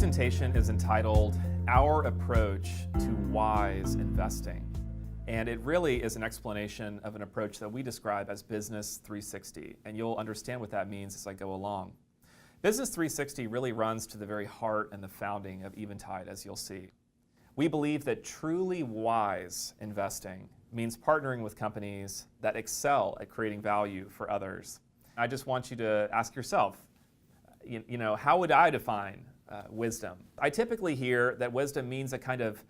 presentation is entitled Our Approach to Wise Investing. And it really is an explanation of an approach that we describe as Business 360. And you'll understand what that means as I go along. Business 360 really runs to the very heart and the founding of Eventide, as you'll see. We believe that truly wise investing means partnering with companies that excel at creating value for others. I just want you to ask yourself, how would I define wisdom? I typically hear that wisdom means a kind of,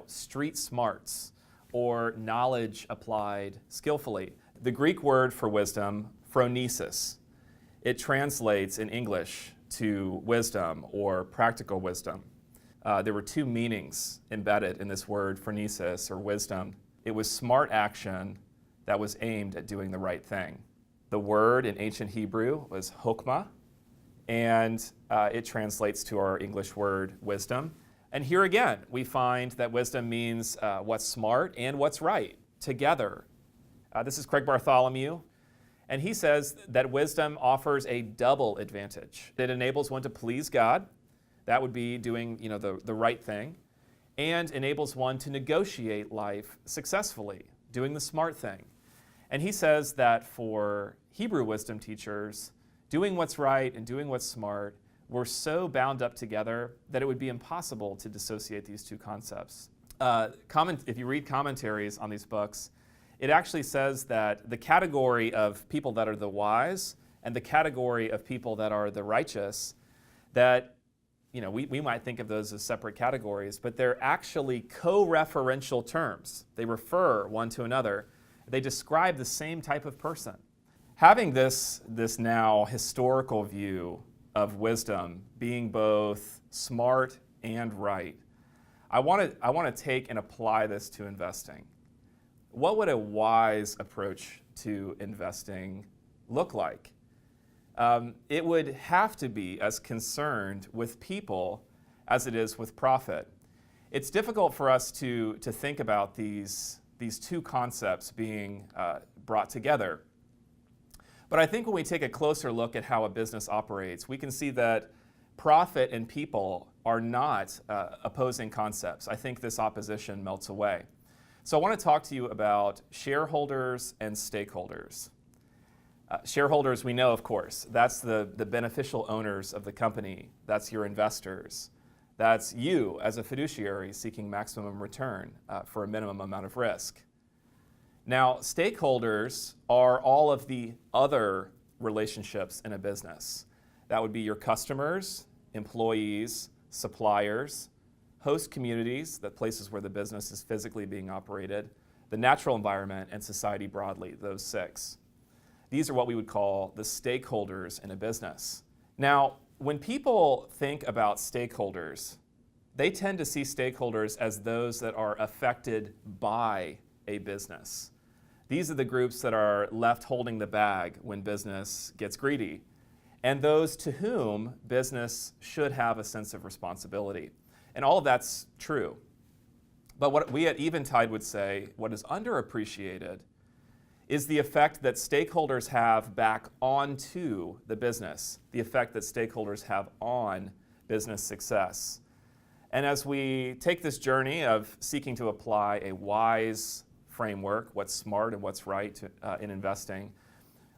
street smarts or knowledge applied skillfully. The Greek word for wisdom, phronesis, it translates in English to wisdom or practical wisdom. There were two meanings embedded in this word, phronesis or wisdom. It was smart action that was aimed at doing the right thing. The word in ancient Hebrew was chokmah, and it translates to our English word wisdom. And here again, we find that wisdom means what's smart and what's right together. This is Craig Bartholomew, and he says that wisdom offers a double advantage. It enables one to please God, that would be doing the right thing, and enables one to negotiate life successfully, doing the smart thing. And he says that for Hebrew wisdom teachers, doing what's right and doing what's smart were so bound up together that it would be impossible to dissociate these two concepts. If you read commentaries on these books, it actually says that the category of people that are the wise and the category of people that are the righteous, that we might think of those as separate categories, but they're actually co-referential terms. They refer one to another. They describe the same type of person. Having this now historical view of wisdom being both smart and right, I want to take and apply this to investing. What would a wise approach to investing look like? It would have to be as concerned with people as it is with profit. It's difficult for us to think about these two concepts being brought together. But I think when we take a closer look at how a business operates, we can see that profit and people are not opposing concepts. I think this opposition melts away. So I want to talk to you about shareholders and stakeholders. Shareholders, we know, of course, that's the beneficial owners of the company. That's your investors. That's you as a fiduciary seeking maximum return for a minimum amount of risk. Now, stakeholders are all of the other relationships in a business. That would be your customers, employees, suppliers, host communities, the places where the business is physically being operated, the natural environment, and society broadly, those six. These are what we would call the stakeholders in a business. Now, when people think about stakeholders, they tend to see stakeholders as those that are affected by a business. These are the groups that are left holding the bag when business gets greedy, and those to whom business should have a sense of responsibility. And all of that's true. But what we at Eventide would say, what is underappreciated is the effect that stakeholders have back onto the business, the effect that stakeholders have on business success. And as we take this journey of seeking to apply a wise framework, what's smart and what's right in investing,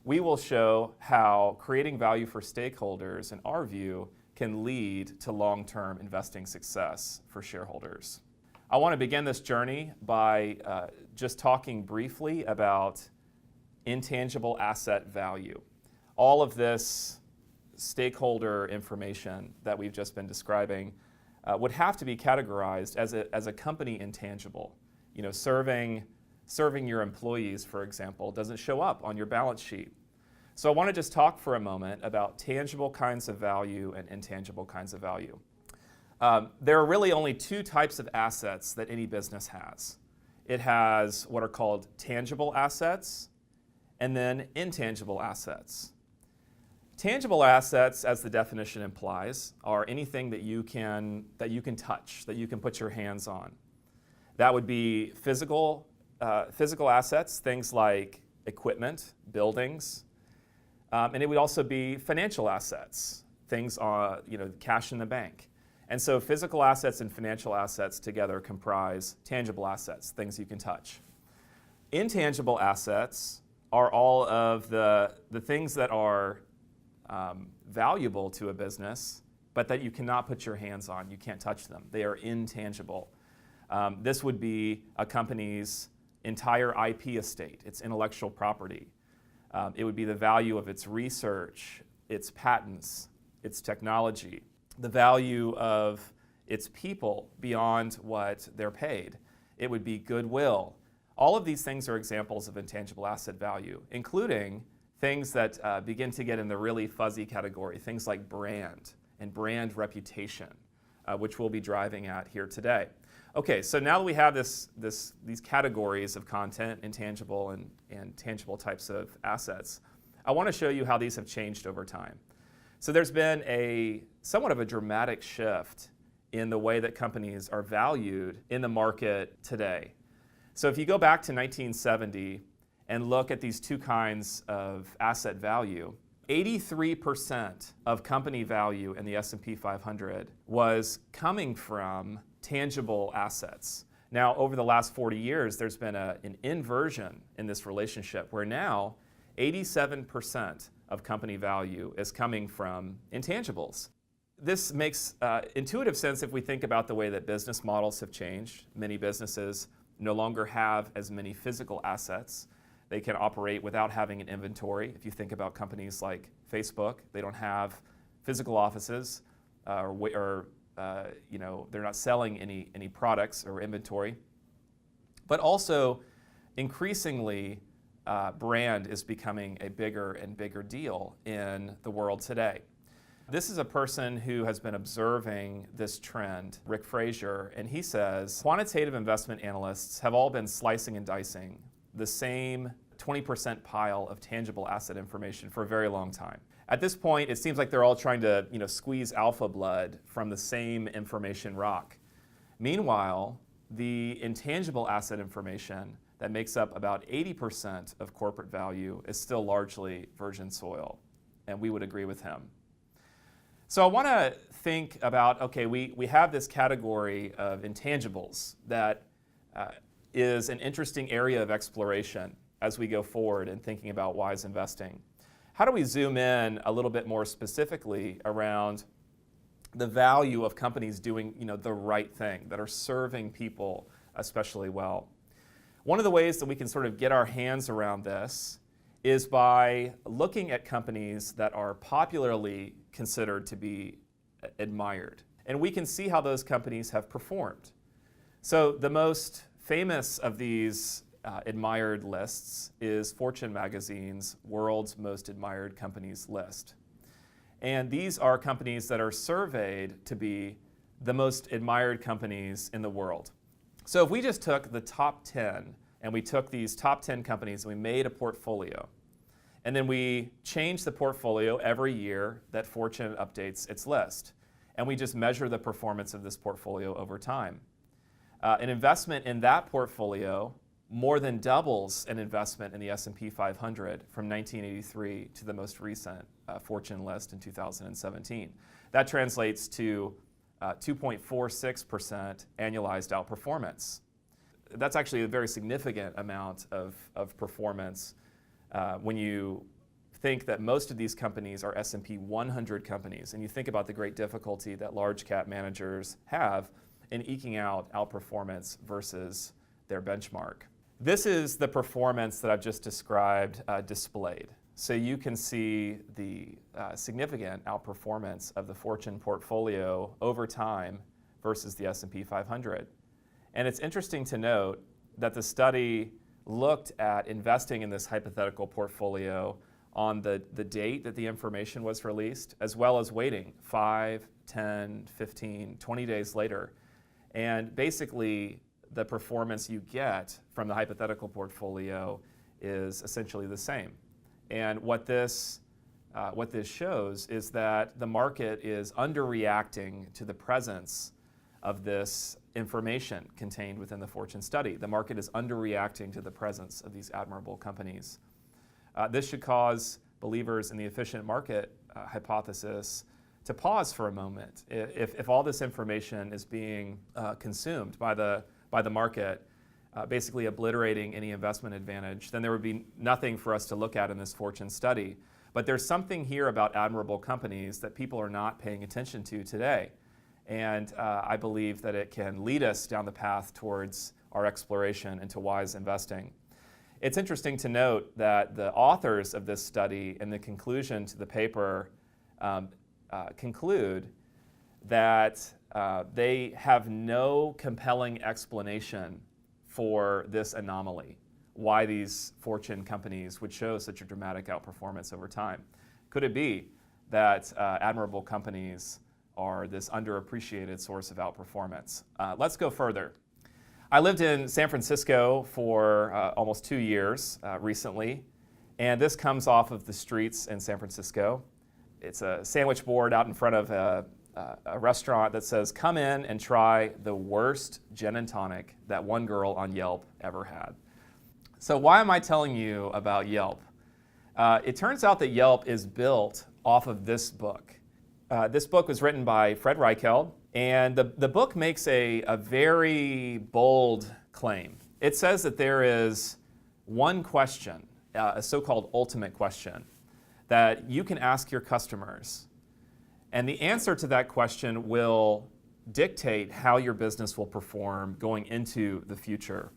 we will show how creating value for stakeholders, in our view, can lead to long-term investing success for shareholders. I want to begin this journey by just talking briefly about intangible asset value. All of this stakeholder information that we've just been describing would have to be categorized as a company intangible. Serving your employees, for example, doesn't show up on your balance sheet. So I want to just talk for a moment about tangible kinds of value and intangible kinds of value. There are really only two types of assets that any business has. It has what are called tangible assets and then intangible assets. Tangible assets, as the definition implies, are anything that you can touch, that you can put your hands on. That would be physical assets, things like equipment, buildings, and it would also be financial assets, things cash in the bank. And so physical assets and financial assets together comprise tangible assets, things you can touch. Intangible assets are all of the things that are valuable to a business, but that you cannot put your hands on. You can't touch them. They are intangible. This would be a company's entire IP estate, its intellectual property. It would be the value of its research, its patents, its technology, the value of its people beyond what they're paid. It would be goodwill. All of these things are examples of intangible asset value, including things that begin to get in the really fuzzy category, things like brand and brand reputation, which we'll be driving at here today. Okay, so now that we have these categories of content, intangible and tangible types of assets, I want to show you how these have changed over time. So there's been somewhat of a dramatic shift in the way that companies are valued in the market today. So if you go back to 1970 and look at these two kinds of asset value, 83% of company value in the S&P 500 was coming from tangible assets. Now, over the last 40 years, there's been an inversion in this relationship where now 87% of company value is coming from intangibles. This makes intuitive sense if we think about the way that business models have changed. Many businesses no longer have as many physical assets. They can operate without having an inventory. If you think about companies like Facebook, they don't have physical offices, or they're not selling any products or inventory. But also, increasingly, brand is becoming a bigger and bigger deal in the world today. This is a person who has been observing this trend, Rick Frazier, and he says, quantitative investment analysts have all been slicing and dicing the same 20% pile of tangible asset information for a very long time. At this point, it seems like they're all trying to squeeze alpha blood from the same information rock. Meanwhile, the intangible asset information that makes up about 80% of corporate value is still largely virgin soil, and we would agree with him. So I want to think about, okay, we have this category of intangibles that is an interesting area of exploration as we go forward in thinking about wise investing. How do we zoom in a little bit more specifically around the value of companies doing the right thing, that are serving people especially well? One of the ways that we can sort of get our hands around this is by looking at companies that are popularly considered to be admired. And we can see how those companies have performed. So the most famous of these admired lists is Fortune magazine's World's Most Admired Companies list. And these are companies that are surveyed to be the most admired companies in the world. So if we just took the top 10 and we took these top 10 companies and we made a portfolio, and then we changed the portfolio every year that Fortune updates its list, and we just measure the performance of this portfolio over time. An investment in that portfolio more than doubles an investment in the S&P 500 from 1983 to the most recent Fortune list in 2017. That translates to 2.46% annualized outperformance. That's actually a very significant amount of performance when you think that most of these companies are S&P 100 companies, and you think about the great difficulty that large cap managers have in eking out outperformance versus their benchmark. This is the performance that I've just described displayed. So you can see the significant outperformance of the Fortune portfolio over time versus the S&P 500. And it's interesting to note that the study looked at investing in this hypothetical portfolio on the date that the information was released, as well as waiting 5, 10, 15, 20 days later. And basically, the performance you get from the hypothetical portfolio is essentially the same. And what this shows is that the market is underreacting to the presence of this information contained within the Fortune study. The market is underreacting to the presence of these admirable companies. This should cause believers in the efficient market hypothesis to pause for a moment. If all this information is being consumed by the market, basically obliterating any investment advantage, then there would be nothing for us to look at in this fortune study. But there's something here about admirable companies that people are not paying attention to today. And I believe that it can lead us down the path towards our exploration into wise investing. It's interesting to note that the authors of this study in the conclusion to the paper conclude that they have no compelling explanation for this anomaly, why these fortune companies would show such a dramatic outperformance over time. Could it be that admirable companies are this underappreciated source of outperformance? Let's go further. I lived in San Francisco for almost 2 years recently, and this comes off of the streets in San Francisco. It's a sandwich board out in front of a restaurant that says, "Come in and try the worst gin and tonic that one girl on Yelp ever had." So why am I telling you about Yelp? It turns out that Yelp is built off of this book. This book was written by Fred Reichheld, and the book makes a very bold claim. It says that there is one question, a so-called ultimate question, that you can ask your customers. And the answer to that question will dictate how your business will perform going into the future.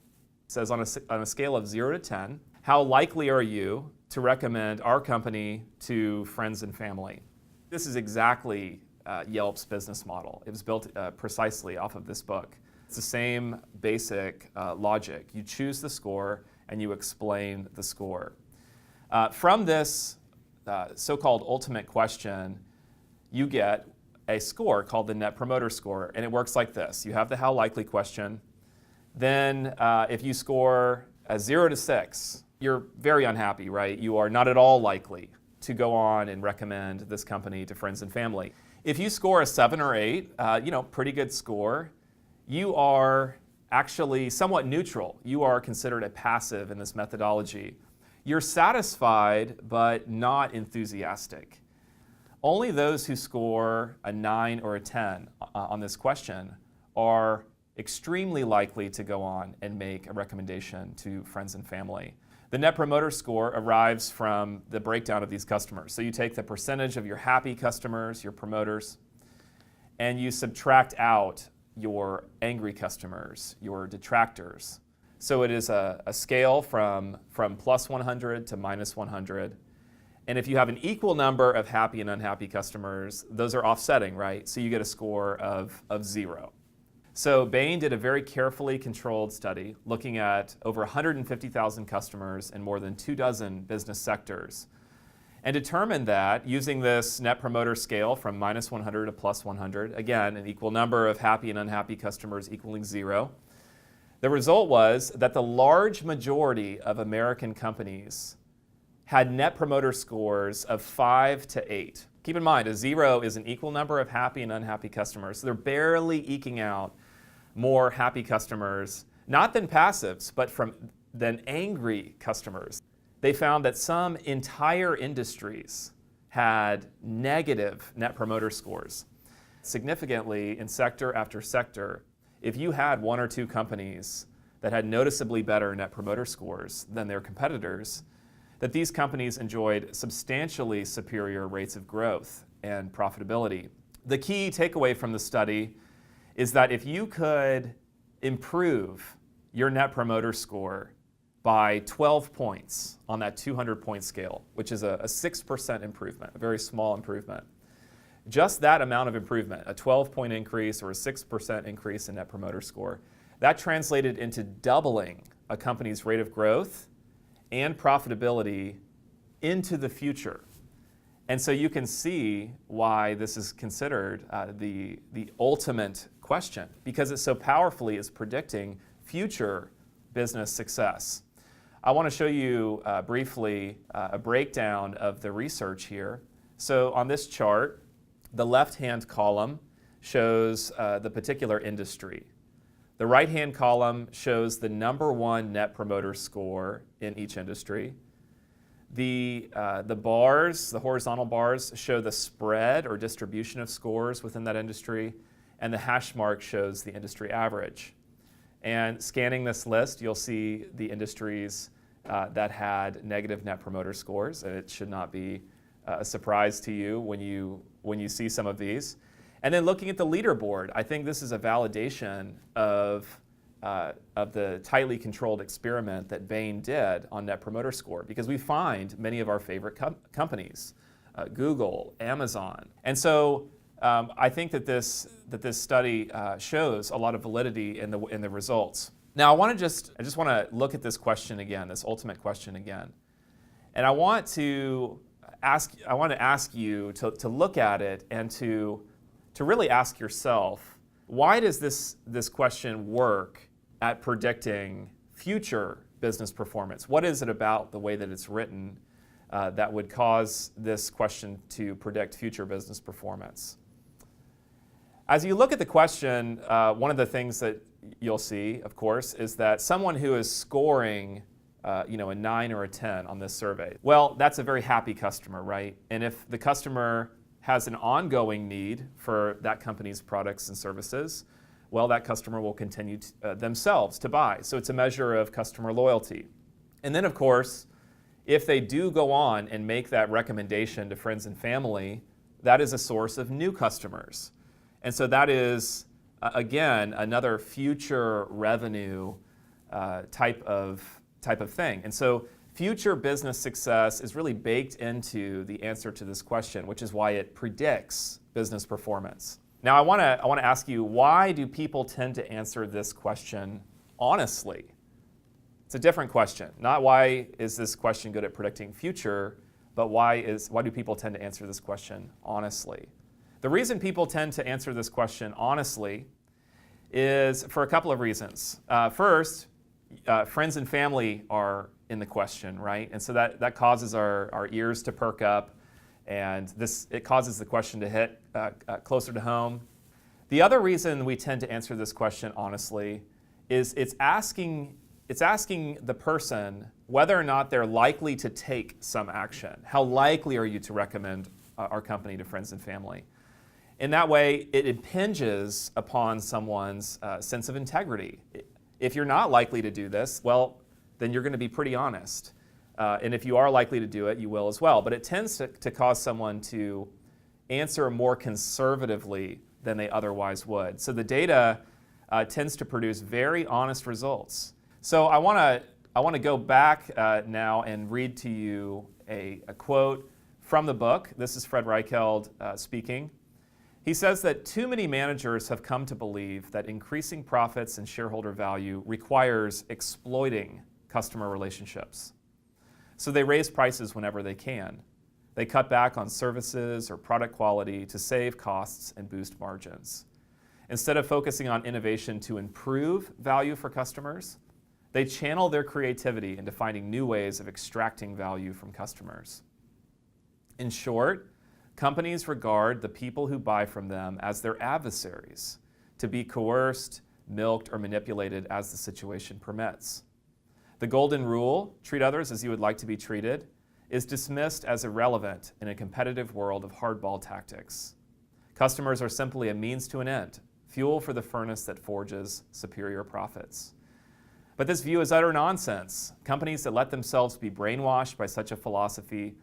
It says on a scale of 0 to 10, how likely are you to recommend our company to friends and family? This is exactly Yelp's business model. It was built precisely off of this book. It's the same basic logic. You choose the score and you explain the score. From this so-called ultimate question, you get a score called the Net Promoter Score, and it works like this. You have the how likely question. Then if you score a 0 to 6, you're very unhappy, right? You are not at all likely to go on and recommend this company to friends and family. If you score a 7 or 8, pretty good score, you are actually somewhat neutral. You are considered a passive in this methodology. You're satisfied, but not enthusiastic. Only those who score a 9 or a 10 on this question are extremely likely to go on and make a recommendation to friends and family. The Net Promoter Score arrives from the breakdown of these customers. So you take the percentage of your happy customers, your promoters, and you subtract out your angry customers, your detractors. So it is a scale from plus 100 to minus 100. And if you have an equal number of happy and unhappy customers, those are offsetting, right? So you get a score of 0. So Bain did a very carefully controlled study looking at over 150,000 customers in more than 24 business sectors and determined that using this Net Promoter Scale from minus 100 to plus 100, again, an equal number of happy and unhappy customers equaling 0, the result was that the large majority of American companies had Net Promoter Scores of 5 to 8. Keep in mind, a 0 is an equal number of happy and unhappy customers. So they're barely eking out more happy customers, not than passives, but than angry customers. They found that some entire industries had negative Net Promoter Scores. Significantly, in sector after sector, if you had 1 or 2 companies that had noticeably better Net Promoter Scores than their competitors, that these companies enjoyed substantially superior rates of growth and profitability. The key takeaway from the study is that if you could improve your Net Promoter Score by 12 points on that 200-point scale, which is a 6% improvement, a very small improvement, just that amount of improvement, a 12-point increase or a 6% increase in Net Promoter Score, that translated into doubling a company's rate of growth and profitability into the future. And so you can see why this is considered the ultimate question, because it so powerfully is predicting future business success. I want to show you briefly a breakdown of the research here. So on this chart, the left-hand column shows the particular industry. The right-hand column shows the #1 Net Promoter Score in each industry. The bars, the horizontal bars, show the spread or distribution of scores within that industry, and the hash mark shows the industry average. And scanning this list, you'll see the industries that had negative net promoter scores, and it should not be a surprise to you when you see some of these. And then looking at the leaderboard, I think this is a validation of the tightly controlled experiment that Bain did on Net Promoter Score, because we find many of our favorite companies, Google, Amazon. And so I think that this study shows a lot of validity in the results. Now I just want to look at this question again, this ultimate question again. And I want to ask you to look at it and to really ask yourself, why does this question work at predicting future business performance? What is it about the way that it's written that would cause this question to predict future business performance? As you look at the question, one of the things that you'll see, of course, is that someone who is scoring a 9 or a 10 on this survey, well, that's a very happy customer, right? And if the customer has an ongoing need for that company's products and services, well, that customer will continue themselves to buy. So it's a measure of customer loyalty. And then, of course, if they do go on and make that recommendation to friends and family, that is a source of new customers. And so that is, again, another future revenue type of thing. And so future business success is really baked into the answer to this question, which is why it predicts business performance. Now, I want to ask you, why do people tend to answer this question honestly? It's a different question. Not why is this question good at predicting future, but why do people tend to answer this question honestly? The reason people tend to answer this question honestly is for a couple of reasons. First, friends and family are in the question, right? And so that causes our ears to perk up, and it causes the question to hit closer to home. The other reason we tend to answer this question honestly is it's asking the person whether or not they're likely to take some action. How likely are you to recommend our company to friends and family? In that way, it impinges upon someone's sense of integrity. If you're not likely to do this, well, then you're going to be pretty honest. And if you are likely to do it, you will as well. But it tends to cause someone to answer more conservatively than they otherwise would. So the data tends to produce very honest results. So I want to go back now and read to you a quote from the book. This is Fred Reichheld speaking. He says that too many managers have come to believe that increasing profits and shareholder value requires exploiting customer relationships. So they raise prices whenever they can. They cut back on services or product quality to save costs and boost margins. Instead of focusing on innovation to improve value for customers, they channel their creativity into finding new ways of extracting value from customers. In short, companies regard the people who buy from them as their adversaries, to be coerced, milked, or manipulated as the situation permits. The golden rule, treat others as you would like to be treated, is dismissed as irrelevant in a competitive world of hardball tactics. Customers are simply a means to an end, fuel for the furnace that forges superior profits. But this view is utter nonsense. Companies that let themselves be brainwashed by such a philosophy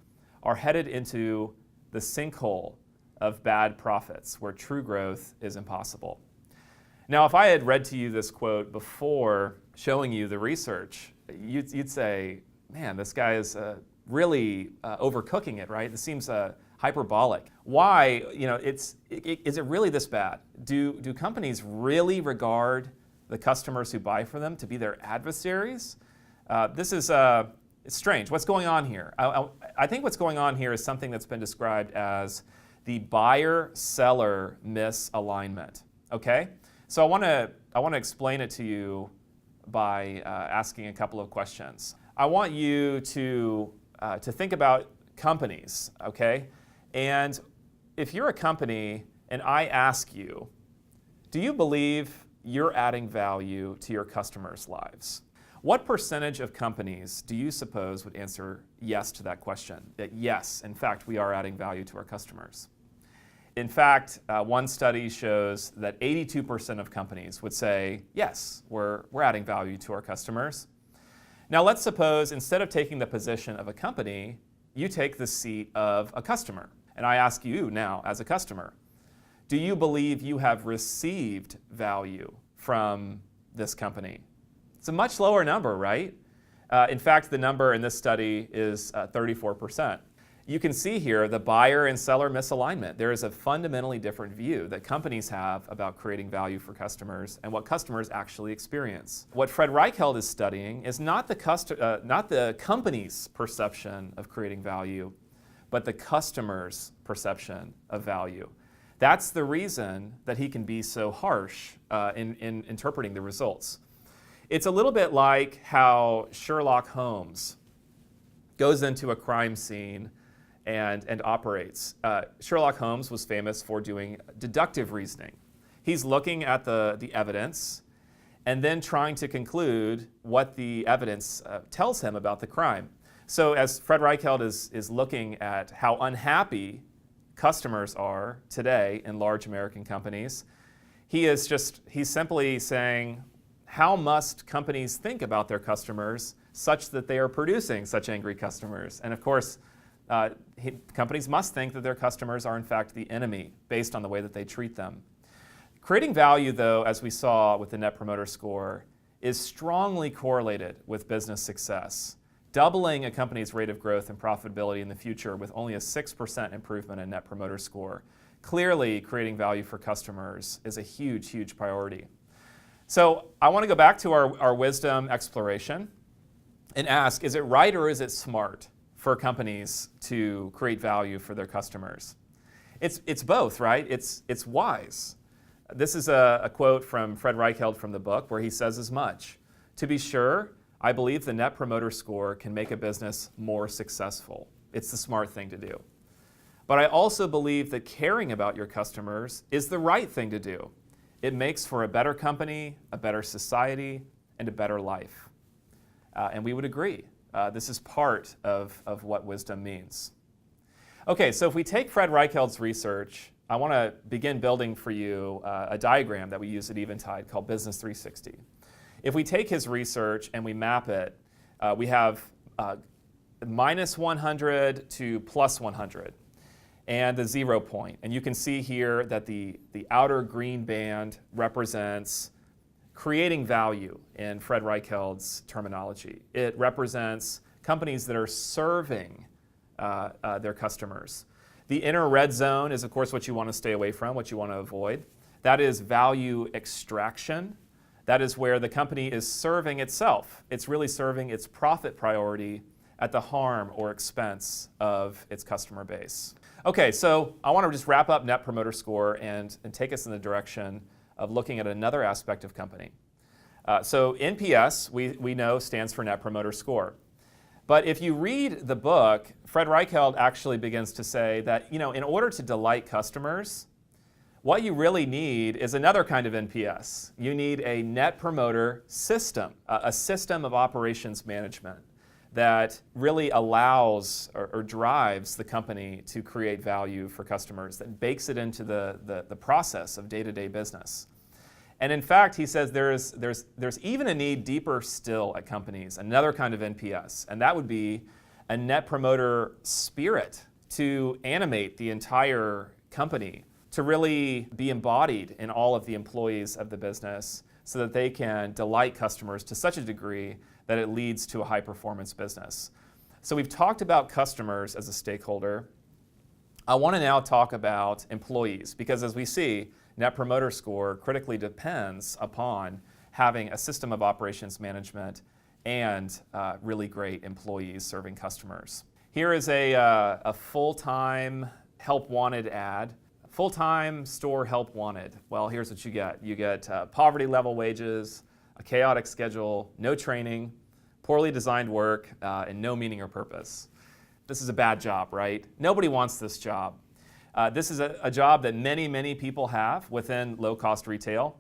are headed into the sinkhole of bad profits, where true growth is impossible. Now, if I had read to you this quote before showing you the research, you'd say, man, this guy is really overcooking it, right? This seems hyperbolic. Why? Is it really this bad? Do companies really regard the customers who buy from them to be their adversaries? This is it's strange. What's going on here? I think what's going on here is something that's been described as the buyer-seller misalignment. Okay, so I want to explain it to you by asking a couple of questions. I want you to think about companies. Okay, and if you're a company and I ask you, do you believe you're adding value to your customers' lives? What percentage of companies do you suppose would answer yes to that question? That yes, in fact, we are adding value to our customers. In fact, one study shows that 82% of companies would say, yes, we're adding value to our customers. Now let's suppose instead of taking the position of a company, you take the seat of a customer. And I ask you now, as a customer, do you believe you have received value from this company? It's a much lower number, right? In fact, the number in this study is 34%. You can see here the buyer and seller misalignment. There is a fundamentally different view that companies have about creating value for customers and what customers actually experience. What Fred Reichheld is studying is not the company's perception of creating value, but the customer's perception of value. That's the reason that he can be so harsh in interpreting the results. It's a little bit like how Sherlock Holmes goes into a crime scene and operates. Sherlock Holmes was famous for doing deductive reasoning. He's looking at the evidence and then trying to conclude what the evidence tells him about the crime. So as Fred Reichheld is looking at how unhappy customers are today in large American companies, he's simply saying, how must companies think about their customers such that they are producing such angry customers? And of course, companies must think that their customers are in fact the enemy based on the way that they treat them. Creating value, though, as we saw with the Net Promoter Score, is strongly correlated with business success. Doubling a company's rate of growth and profitability in the future with only a 6% improvement in Net Promoter Score. Clearly, creating value for customers is a huge, huge priority. So I want to go back to our wisdom exploration and ask, is it right or is it smart for companies to create value for their customers? It's both, right? It's wise. This is a quote from Fred Reichheld from the book where he says as much. To be sure, I believe the Net Promoter Score can make a business more successful. It's the smart thing to do. But I also believe that caring about your customers is the right thing to do. It makes for a better company, a better society, and a better life. And we would agree. This is part of what wisdom means. Okay, so if we take Fred Reichheld's research, I want to begin building for you a diagram that we use at Eventide called Business 360. If we take his research and we map it, we have minus 100 to plus 100 and the 0 point. And you can see here that the outer green band represents creating value in Fred Reichheld's terminology. It represents companies that are serving their customers. The inner red zone is, of course, what you want to stay away from, what you want to avoid. That is value extraction. That is where the company is serving itself. It's really serving its profit priority at the harm or expense of its customer base. Okay, so I want to just wrap up Net Promoter Score and take us in the direction of looking at another aspect of company. So NPS, we know, stands for Net Promoter Score. But if you read the book, Fred Reichheld actually begins to say that, in order to delight customers, what you really need is another kind of NPS. You need a Net Promoter system, a system of operations management that really allows or drives the company to create value for customers, that bakes it into the process of day-to-day business. And in fact, he says there's even a need deeper still at companies, another kind of NPS, and that would be a Net Promoter spirit to animate the entire company, to really be embodied in all of the employees of the business so that they can delight customers to such a degree that it leads to a high-performance business. So we've talked about customers as a stakeholder. I want to now talk about employees, because as we see, Net Promoter Score critically depends upon having a system of operations management and really great employees serving customers. Here is a full-time help wanted ad. Full-time store help wanted. Well, here's what you get. You get poverty level wages, a chaotic schedule, no training, poorly designed work, and no meaning or purpose. This is a bad job, right? Nobody wants this job. This is a job that many, many people have within low-cost retail.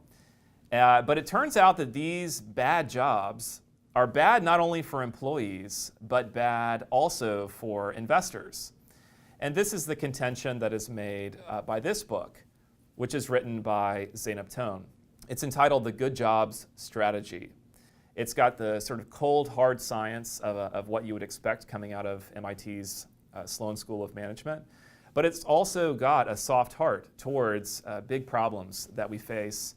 But it turns out that these bad jobs are bad not only for employees, but bad also for investors. And this is the contention that is made by this book, which is written by Zeynep Ton. It's entitled The Good Jobs Strategy. It's got the sort of cold, hard science of what you would expect coming out of MIT's Sloan School of Management, but it's also got a soft heart towards big problems that we face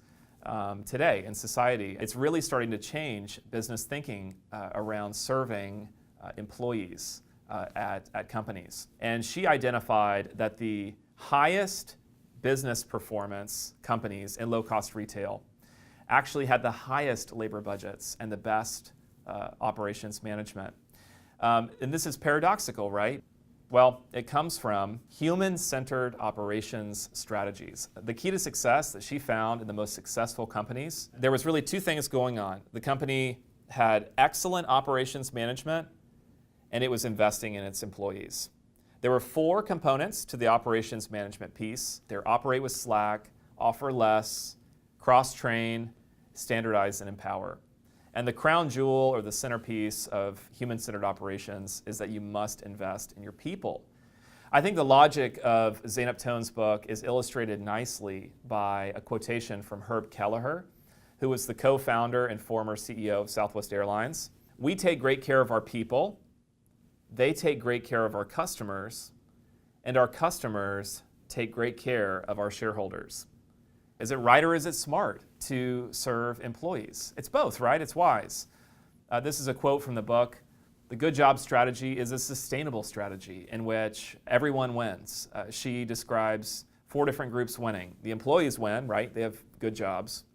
today in society. It's really starting to change business thinking around serving employees at companies. And she identified that the highest business performance companies in low-cost retail actually had the highest labor budgets and the best operations management. And this is paradoxical, right? Well, it comes from human-centered operations strategies. The key to success that she found in the most successful companies, there was really two things going on. The company had excellent operations management, and it was investing in its employees. There were four components to the operations management piece. They're operate with slack, offer less, cross-train, standardize, and empower. And the crown jewel or the centerpiece of human-centered operations is that you must invest in your people. I think the logic of Zeynep Ton's book is illustrated nicely by a quotation from Herb Kelleher, who was the co-founder and former CEO of Southwest Airlines. "We take great care of our people, they take great care of our customers, and our customers take great care of our shareholders." Is it right or is it smart to serve employees? It's both, right? It's wise. This is a quote from the book. The Good Job Strategy is a sustainable strategy in which everyone wins. She describes four different groups winning. The employees win, right? They have good jobs.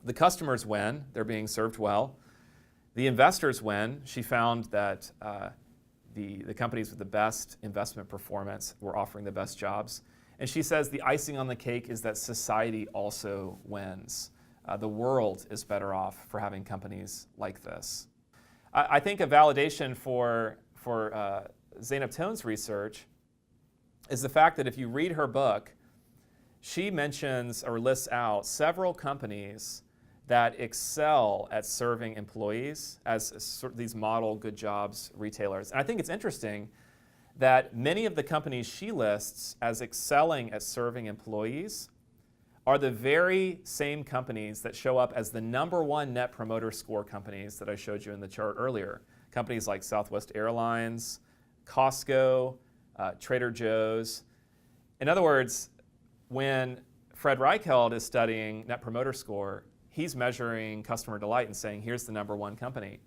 The customers win. They're being served well. The investors win. She found that the companies with the best investment performance were offering the best jobs. And she says the icing on the cake is that society also wins. The world is better off for having companies like this. I think a validation for Zeynep Ton's research is the fact that if you read her book, she mentions or lists out several companies that excel at serving employees as these model good jobs retailers. And I think it's interesting that many of the companies she lists as excelling at serving employees are the very same companies that show up as the #1 Net Promoter Score companies that I showed you in the chart earlier. Companies like Southwest Airlines, Costco, Trader Joe's. In other words, when Fred Reichheld is studying Net Promoter Score, he's measuring customer delight and saying, here's the #1 company.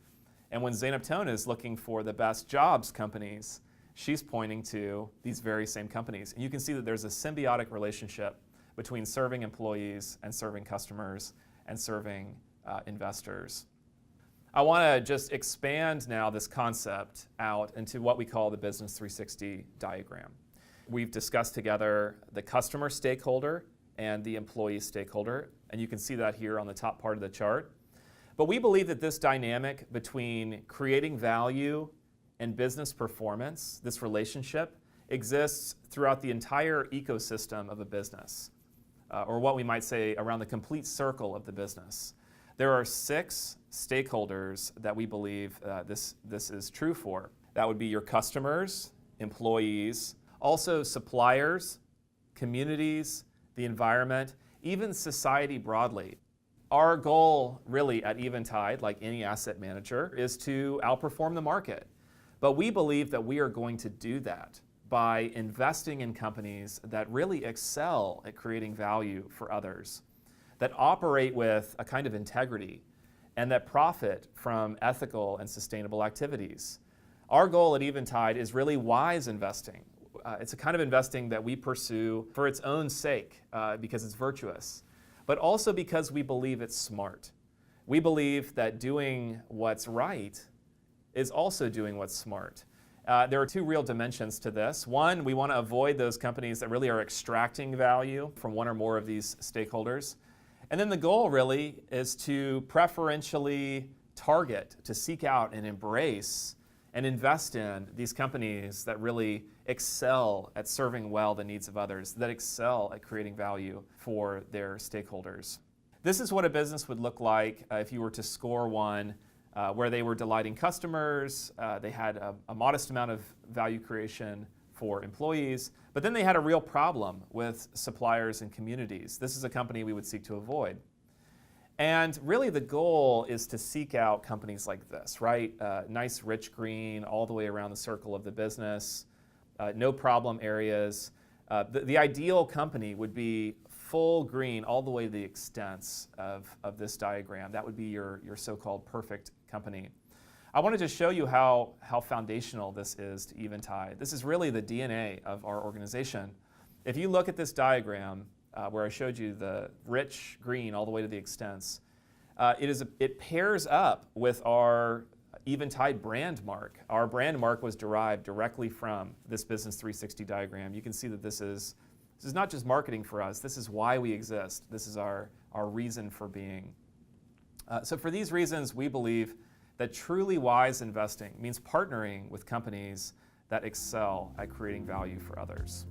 And when Zeynep Ton is looking for the best jobs companies, she's pointing to these very same companies. And you can see that there's a symbiotic relationship between serving employees and serving customers and serving investors. I want to just expand now this concept out into what we call the Business 360 diagram. We've discussed together the customer stakeholder and the employee stakeholder, and you can see that here on the top part of the chart. But we believe that this dynamic between creating value and business performance, this relationship, exists throughout the entire ecosystem of a business, or what we might say around the complete circle of the business. There are 6 stakeholders that we believe this is true for. That would be your customers, employees, also suppliers, communities, the environment, even society broadly. Our goal really at Eventide, like any asset manager, is to outperform the market. But we believe that we are going to do that by investing in companies that really excel at creating value for others, that operate with a kind of integrity, and that profit from ethical and sustainable activities. Our goal at Eventide is really wise investing. It's a kind of investing that we pursue for its own sake, because it's virtuous, but also because we believe it's smart. We believe that doing what's right is also doing what's smart. There are 2 real dimensions to this. One, we want to avoid those companies that really are extracting value from one or more of these stakeholders. And then the goal really is to preferentially target, to seek out and embrace and invest in these companies that really excel at serving well the needs of others, that excel at creating value for their stakeholders. This is what a business would look like if you were to score one where they were delighting customers, they had a modest amount of value creation for employees, but then they had a real problem with suppliers and communities. This is a company we would seek to avoid. And really the goal is to seek out companies like this, right? Nice rich green all the way around the circle of the business, no problem areas. The ideal company would be full green all the way to the extents of this diagram. That would be your so-called perfect company. I wanted to show you how foundational this is to Eventide. This is really the DNA of our organization. If you look at this diagram, where I showed you the rich green all the way to the extents, it pairs up with our Eventide brand mark. Our brand mark was derived directly from this Business 360 diagram. You can see that this is not just marketing for us. This is why we exist. This is our reason for being. So for these reasons, we believe that truly wise investing means partnering with companies that excel at creating value for others.